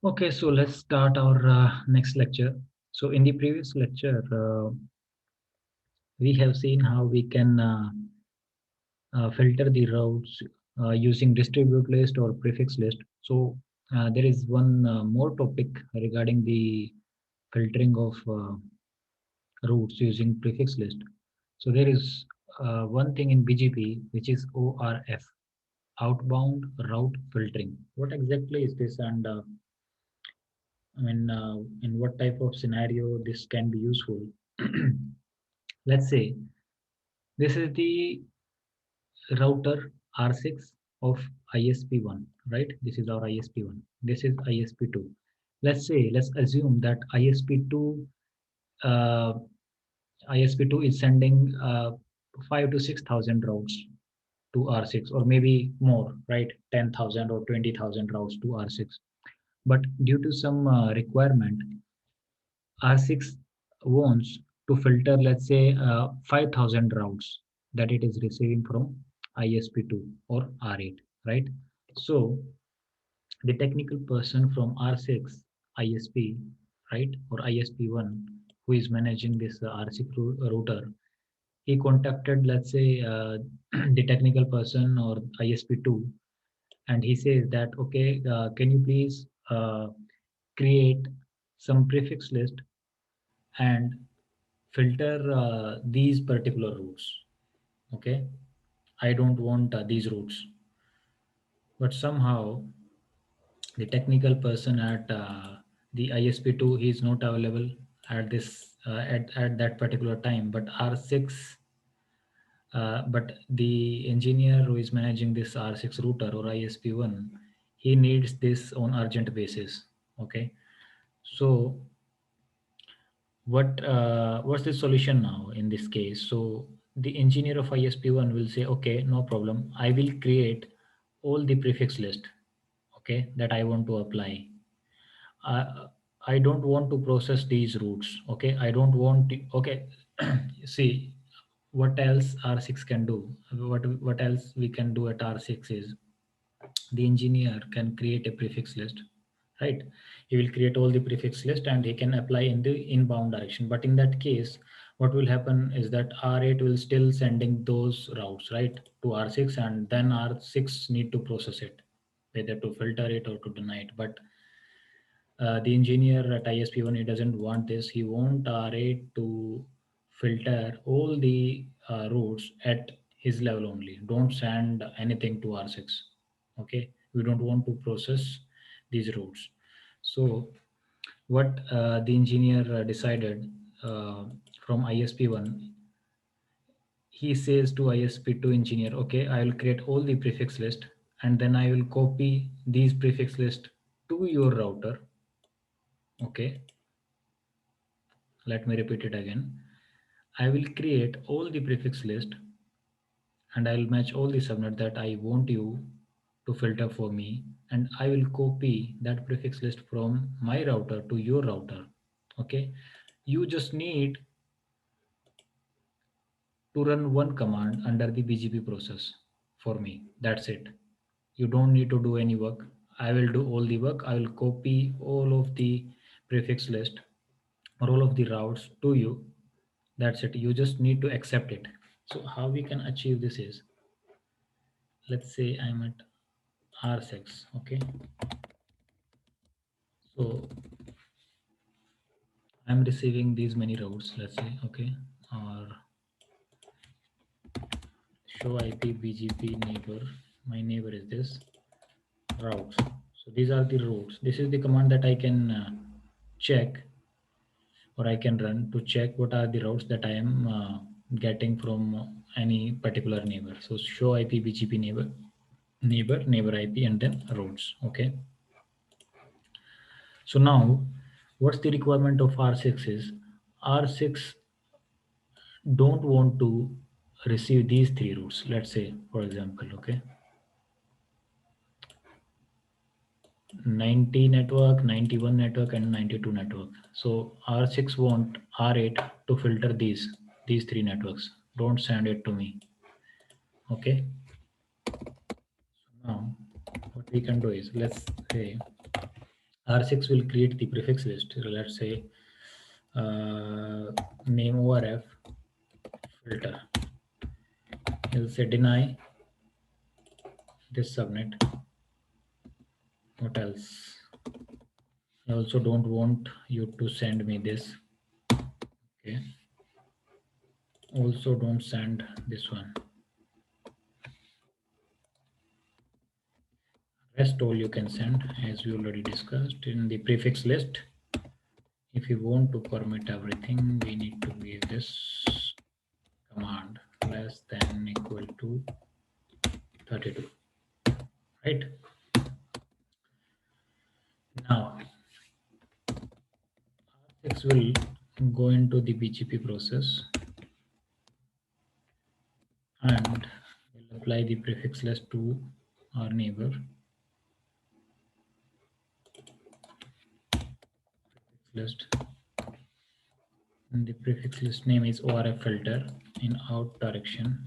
Okay, so let's start our next lecture. So in the previous lecture, we have seen how we can filter the routes using distribute list or prefix list. So there is one more topic regarding the filtering of routes using prefix list. So there is one thing in BGP which is ORF, outbound route filtering. What exactly is this, and in what type of scenario this can be useful? Let's say this is the router R6 of ISP1, right? This is our ISP1. This is ISP2. Let's assume that uh, ISP2 is sending 5 to 6,000 routes to R6, or maybe more, right? 10,000 or 20,000 routes to R6. But due to some requirement, R6 wants to filter, let's say, 5,000 routes that it is receiving from ISP2 or R8, right? So the technical person from R6 ISP, right, or ISP1, who is managing this R6 router, he contacted, let's say, the technical person or ISP2, and he says that, okay, can you please create some prefix list and filter these particular routes. Okay, I don't want these routes, but somehow the technical person at the ISP2 is not available at at that particular time. But R6, but the engineer who is managing this R6 router or ISP1, he needs this on urgent basis. Okay, so what's the solution now in this case? So the engineer of ISP1 will say, okay, no problem, I will create all the prefix list, okay, that I want to apply. I don't want to process these routes, okay, I don't want to, okay. See, what else R6 can do, what else we can do at R6 is the engineer can create a prefix list, right? He will create all the prefix list and he can apply in the inbound direction. But in that case, what will happen is that R8 will still sending those routes, right, to R6, and then R6 need to process it, whether to filter it or to deny it. But the engineer at ISP1, he doesn't want this. He want R8 to filter all the routes at his level only. Don't send anything to R6. Okay, we don't want to process these routes. So what the engineer decided from ISP1, he says to ISP2 engineer, okay, I will create all the prefix list, and then I will copy these prefix list to your router. Okay, let me repeat it again. I will create all the prefix list and I will match all the subnet that I want you to filter for me, and I will copy that prefix list from my router to your router. Okay, you just need to run one command under the BGP process for me. That's it. You don't need to do any work. I will do all the work. I will copy all of the prefix list or all of the routes to you. That's it. You just need to accept it. So how we can achieve this is, let's say I'm at R6. Okay, so I'm receiving these many routes, let's say. Okay, or show IP BGP neighbor. My neighbor is this routes. So these are the routes. This is the command that I can check, or I can run to check what are the routes that I am getting from any particular neighbor. So show IP BGP neighbor IP, and then routes. Okay, so now what's the requirement of R6 is, R6 don't want to receive these three routes. Let's say, for example, okay, 90 network, 91 network, and 92 network. So R6 want R8 to filter these three networks. Don't send it to me. Okay. Now what we can do is, let's say R6 will create the prefix list. Let's say name ORF filter. He'll say deny this subnet. What else? I also don't want you to send me this. Okay. Also don't send this one. Rest all you can send, as we already discussed in the prefix list. If you want to permit everything, we need to give this command less than equal to 32, right? Now R6 will go into the BGP process and will apply the prefix list to our neighbor. Prefix list, and the prefix list name is ORF filter in out direction,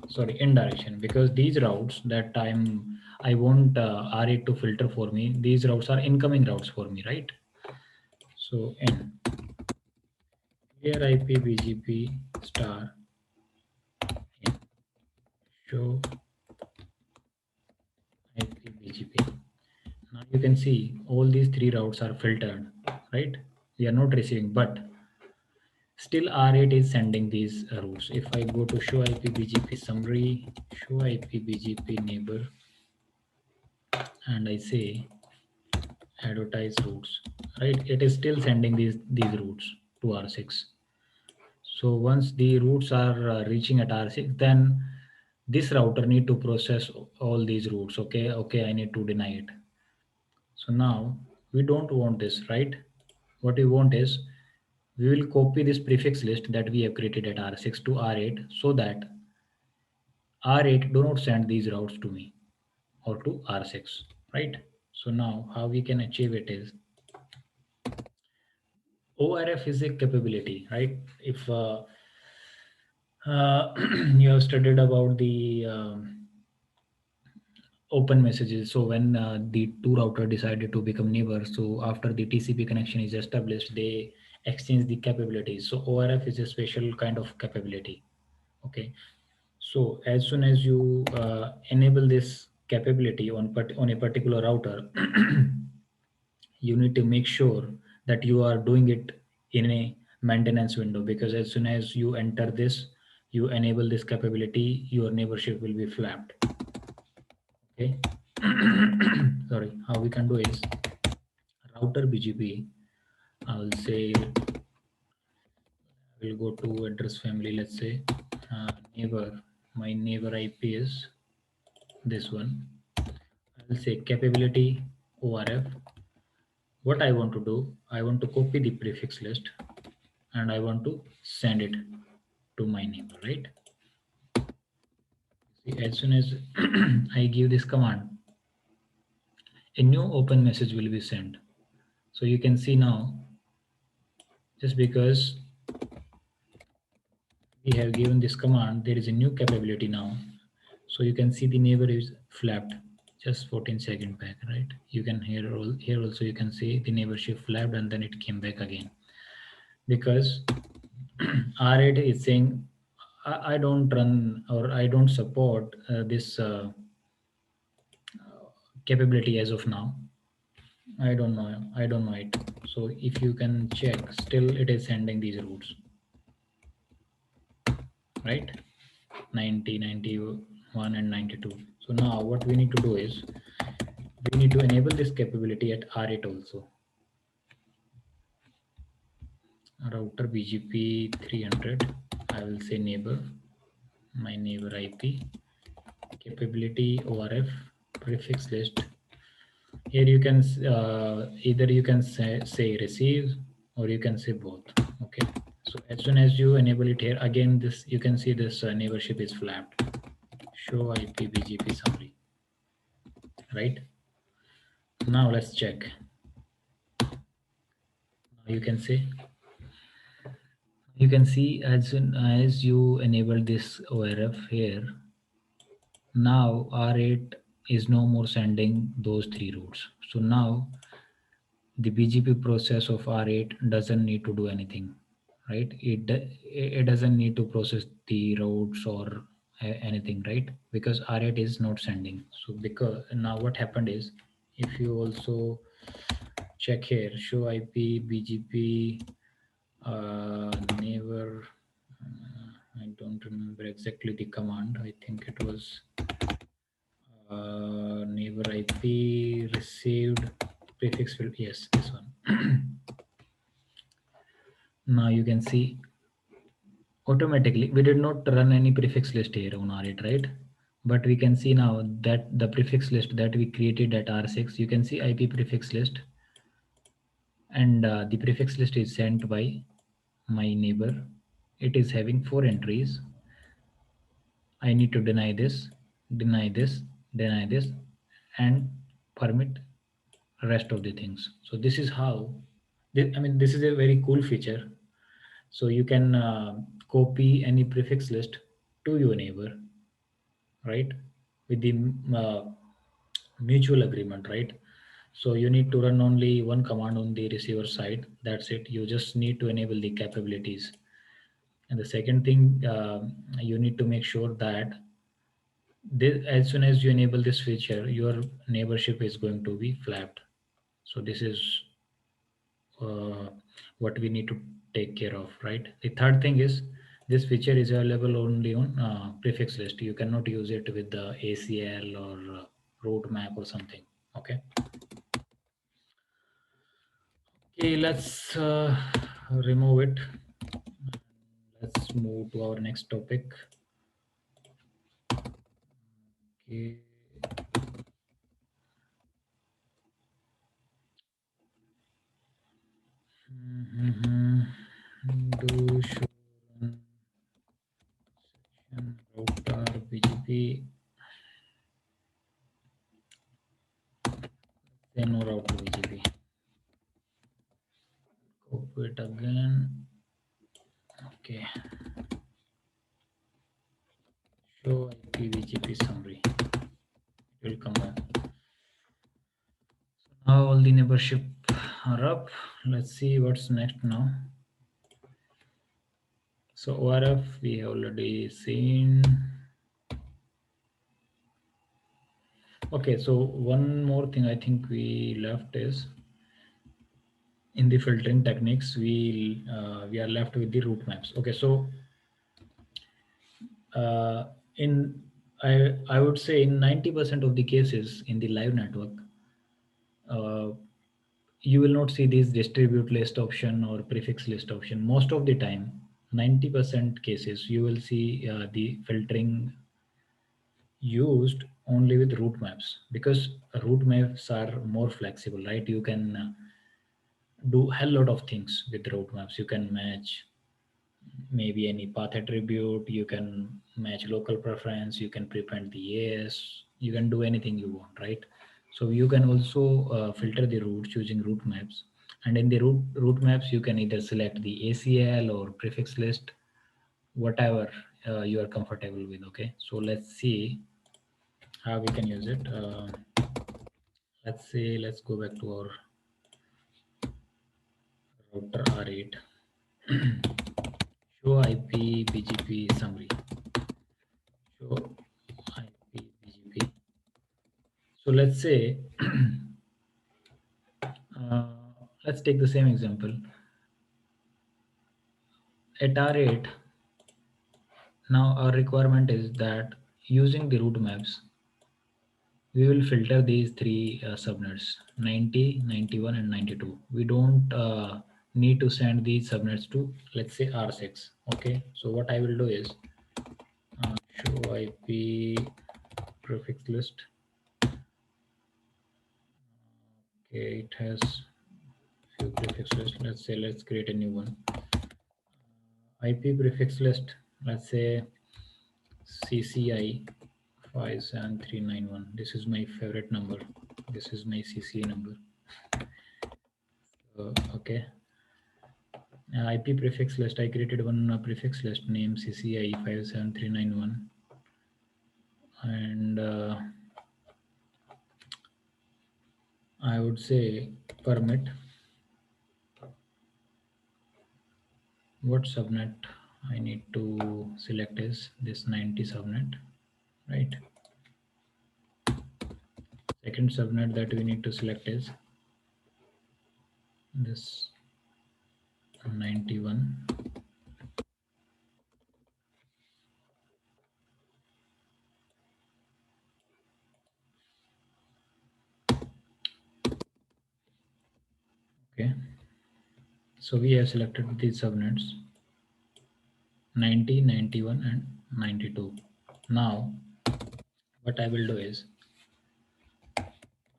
sorry, in direction, because these routes that I want R8 to filter for me, these routes are incoming routes for me, right? So in clear IP BGP star in show IP BGP. Now you can see all these three routes are filtered, right? We are not receiving, but still R8 is sending these routes. If I go to show IP BGP summary, show IP BGP neighbor, and I say advertise routes, right? It is still sending these routes to R6. So once the routes are reaching at R6, then this router need to process all these routes. Okay, I need to deny it. So now we don't want this, right? What we want is we will copy this prefix list that we have created at R6 to R8 so that R8 do not send these routes to me or to R6, right? So now how we can achieve it is ORF is a capability, right? If you have studied about the open messages, so when the two router decided to become neighbors, so after the TCP connection is established, they exchange the capabilities. So ORF is a special kind of capability. Okay, so as soon as you enable this capability on a particular router, you need to make sure that you are doing it in a maintenance window, because as soon as you enter this, you enable this capability, your neighborship will be flapped. Okay. Sorry, how we can do is router BGP. I'll say we'll go to address family. Let's say neighbor. My neighbor IP is this one. I'll say capability ORF. What I want to do, I want to copy the prefix list and I want to send it to my neighbor, right? See, as soon as I give this command, a new open message will be sent. So you can see now, just because we have given this command, there is a new capability now. So you can see the neighbor is flapped just 14 seconds back, right? You can here also you can see the neighborship flapped and then it came back again, because R8 is saying I don't run or I don't support this capability as of now. I don't know it. So if you can check, still it is sending these routes, right? 90, 91, and 92. So now what we need to do is we need to enable this capability at R8 also. Router BGP 300. I will say neighbor, my neighbor IP, capability ORF, prefix list. Here you can either you can say receive or you can say both. Okay. So as soon as you enable it here, again this you can see this neighborship is flapped. Show IP BGP summary. Right. Now let's check. Now you can see as soon as you enable this ORF here, now R8 is no more sending those three routes. So now the BGP process of R8 doesn't need to do anything, right? It doesn't need to process the routes or anything, right? Because R8 is not sending. So because now what happened is, if you also check here, show IP BGP never. I don't remember exactly the command. I think it was neighbor IP received prefix field. Yes, this one. Now you can see automatically we did not run any prefix list here on R8, right? But we can see now that the prefix list that we created at R6, you can see IP prefix list, and the prefix list is sent by my neighbor. It is having four entries. I need to deny this, deny this, deny this, and permit rest of the things. So this is how. I mean, this is a very cool feature. So you can copy any prefix list to your neighbor, right? With the uh, mutual agreement, right? So you need to run only one command on the receiver side. That's it. You just need to enable the capabilities. And the second thing, you need to make sure that as soon as you enable this feature, your neighborship is going to be flapped. So this is uh, what we need to take care of, right? The third thing is this feature is available only on prefix list. You cannot use it with the ACL or route map or something. Okay. Okay, let's remove it. Let's move to our next topic. Okay. Mhm. Do show run section router BGP. Say no router BGP. Copy it again. Okay. Show IP BGP summary. It will come back. So now all the neighborship are up. Let's see what's next now. So ORF we have already seen. Okay, so one more thing I think we left is in the filtering techniques we are left with the route maps. Okay, so uh, in I would say in 90% of the cases in the live network, uh, you will not see this distribute list option or prefix list option. Most of the time, 90% cases, you will see the filtering used only with route maps, because route maps are more flexible, right? You can do hell lot of things with route maps. You can match maybe any path attribute, you can match local preference, you can prepend the AS, you can do anything you want, right? So you can also filter the routes using route maps, and in the route maps you can either select the ACL or prefix list, whatever you are comfortable with. Okay, so let's see how we can use it. Let's say let's go back to our router R8. Show IP BGP summary. Show IP BGP. So let's say, uh, let's take the same example. At R8, now our requirement is that using the route maps, we will filter these three subnets, 90, 91, and 92. We don't need to send these subnets to, let's say, R6. Okay, so what I will do is show IP prefix list. Okay, it has few prefix list. Let's say let's create a new one. IP prefix list. Let's say CCI 57391. This is my favorite number. This is my CCI number. Okay. IP prefix list. I created one prefix list named CCI 57391, and I would say permit. what subnet I need to select is this 90 subnet, right? Second subnet that we need to select is this 91. Okay, so we have selected these subnets 90, 91, and 92. Now what I will do is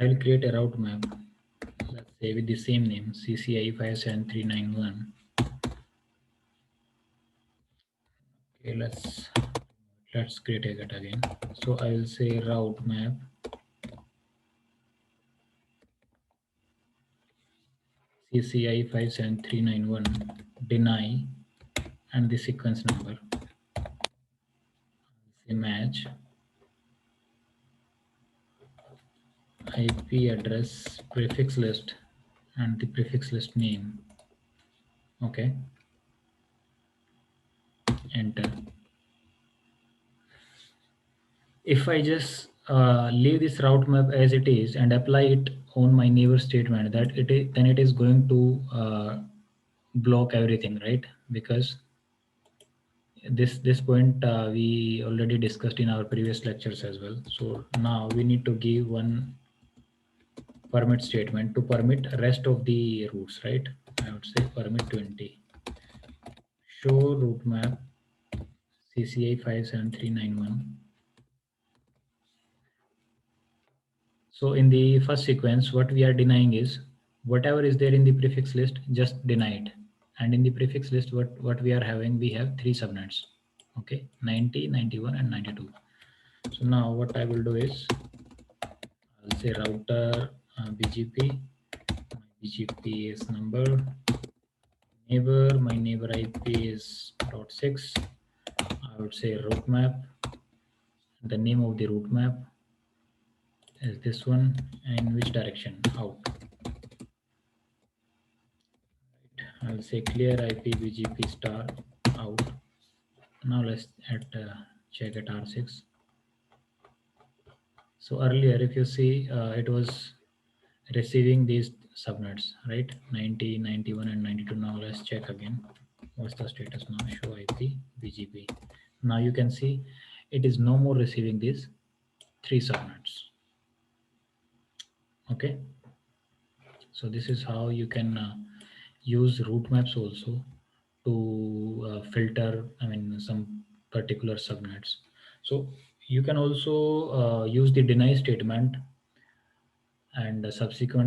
I will create a route map, let's say with the same name CCI 57391. Okay, let's create it again. So I will say route map CCI 57391 deny and the sequence number. Say match IP address prefix list and the prefix list name. Okay, enter. If I just leave this route map as it is and apply it on my neighbor statement, then it is going to block everything, right? Because this point we already discussed in our previous lectures as well. So now we need to give one permit statement to permit rest of the routes, right? I would say permit 20 show route map CCI 57391. So in the first sequence, what we are denying is whatever is there in the prefix list, just deny it. And in the prefix list, what we are having, we have three subnets. Okay, 90, 91, and 92. So now what I will do is I'll say router BGP, my BGP is number, neighbor, my neighbor IP is .6. I would say route map, the name of the route map is this one, and which direction, out. I'll say clear IP BGP star out. Now let's check at R6. So earlier, if you see, it was receiving these subnets, right? 90, 91, and 92. Now let's check again. What's the status now? Show IP BGP. Now you can see it is no more receiving these three subnets. Okay. So this is how you can use route maps also to filter, I mean, some particular subnets. So you can also use the deny statement and subsequently